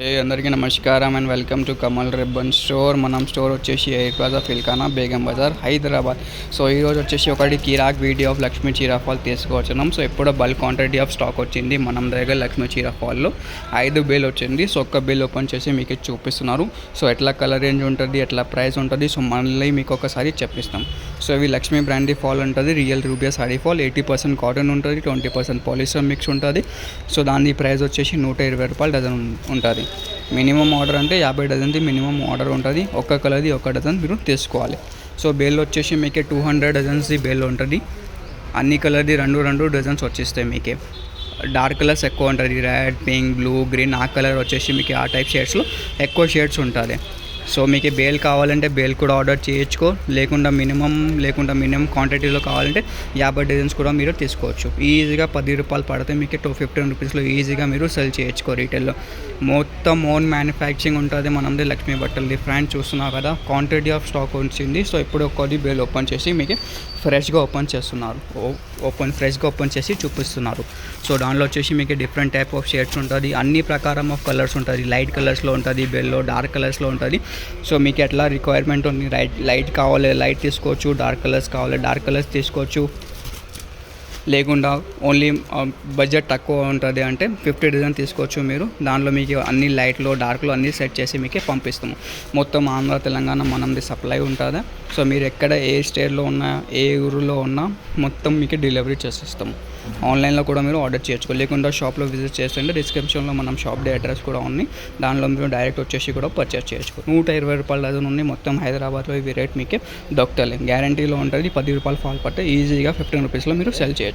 అందరికీ నమస్కారం and welcome to Kamal ribbon store. మనం స్టోర్ వచ్చేసి air plaza Pilkhana Begum Bazaar Hyderabad. So ఈరోజు వచ్చేసి ఒకటి కిరాక్ వీడియో ఆఫ్ లక్ష్మీ చీరా ఫాల్ తీసుకువచ్చున్నాం. సో ఎప్పుడో బల్క్ క్వాంటిటీ ఆఫ్ స్టాక్ వచ్చింది మనం దగ్గర లక్ష్మీ చీరా ఫాల్లో 5 బిల్ వచ్చింది. సో ఒక్క బిల్ ఓపెన్ చేసి మీకు చూపిస్తున్నారు. సో ఎట్లా కలర్ రేంజ్ ఉంటుంది, ఎట్లా ప్రైస్ ఉంటుంది, సో మళ్ళీ మీకు ఒకసారి చెప్పిస్తాం. సో ఇవి లక్ష్మీ బ్రాండీ ఫాల్ ఉంటుంది, రియల్ రూబియా సారీ ఫాల్. 80% కాటన్ ఉంటుంది, 20% పాలిస్టర్ మిక్స్ ఉంటుంది. సో దాని ప్రైస్ వచ్చేసి 120 రూపాయలు డజన్ ఉంటుంది. మినిమం ఆర్డర్ అంటే 50 డజన్ది మినిమం ఆర్డర్ ఉంటుంది. ఒక్క కలర్ది ఒక డజన్ మీరు తీసుకోవాలి. సో బేల్ వచ్చేసి మీకు 200 డజన్స్ది బేల్ ఉంటుంది. అన్ని కలర్ది రెండు డజన్స్ వచ్చేస్తాయి. మీకే డార్క్ కలర్స్ ఎక్కువ ఉంటుంది, రెడ్, పింక్, బ్లూ, గ్రీన్. ఆ కలర్ వచ్చేసి మీకు ఆ టైప్ షేడ్స్లో ఎక్కువ షేడ్స్ ఉంటుంది. సో మీకు బేల్ కావాలంటే బేల్ కూడా ఆర్డర్ చేయొచ్చుకో, లేకుండా మినిమం క్వాంటిటీలో కావాలంటే 50 డజన్స్ కూడా మీరు తీసుకోవచ్చు. ఈజీగా 10 రూపాయలు పడితే మీకు 15 రూపీస్లో ఈజీగా మీరు సెల్ చేయొచ్చుకో రీటైల్లో. మొత్తం ఓన్ మ్యానుఫ్యాక్చరింగ్ ఉంటుంది మనది లక్ష్మీ బట్టలది. ఫ్రాంచ్ చూస్తున్నారు కదా, క్వాంటిటీ ఆఫ్ స్టాక్ వచ్చింది. సో ఇప్పుడు ఒక్కటి బేల్ ఓపెన్ చేసి మీకు ఫ్రెష్గా ఓపెన్ చేసి చూపిస్తున్నారు. సో దానిలో వచ్చేసి మీకు డిఫరెంట్ టైప్ ఆఫ్ షేడ్స్ ఉంటుంది, అన్ని ప్రకారం ఆఫ్ కలర్స్ ఉంటుంది. లైట్ కలర్స్లో ఉంటుంది బేల్లో, డార్క్ కలర్స్లో ఉంటుంది. సో మీకు ఎట్లా రిక్వైర్మెంట్ ఉంది, లైట్ కావాలి లైట్ తీసుకోవచ్చు, డార్క్ కలర్స్ కావాలి డార్క్ కలర్స్ తీసుకోవచ్చు. లేకుండా ఓన్లీ బడ్జెట్ తక్కువ ఉంటుంది అంటే 50 డజన్ తీసుకోవచ్చు మీరు. దానిలో మీకు అన్ని లైట్లో డార్క్లో అన్ని సెట్ చేసి మీకే పంపిస్తాము. మొత్తం ఆంధ్ర తెలంగాణ మనది సప్లై ఉంటుంది. సో మీరు ఎక్కడ ఏ స్టేట్లో ఉన్నా, ఏ ఊరిలో ఉన్నా మొత్తం మీకు డెలివరీ చేసిస్తాము. ఆన్లైన్లో కూడా మీరు ఆర్డర్ చేయొచ్చు, లేకుండా షాప్లో విజిట్ చేస్తుంటే డిస్క్రిప్షన్లో మనం షాప్ డే అడ్రస్ కూడా ఉంది. దానిలో మీరు డైరెక్ట్ వచ్చేసి కూడా పర్చేస్ చేయొచ్చు. 120 రూపాయల డజన్ ఉంది. మొత్తం హైదరాబాద్లో ఇవి రేట్ మీకే దొరుకుతలే, గ్యారంటీలో ఉంటుంది. 10 రూపాయలు ఫాల్ పడితే ఈజీగా 15 రూపీస్లో మీరు సెల్ చేయొచ్చు.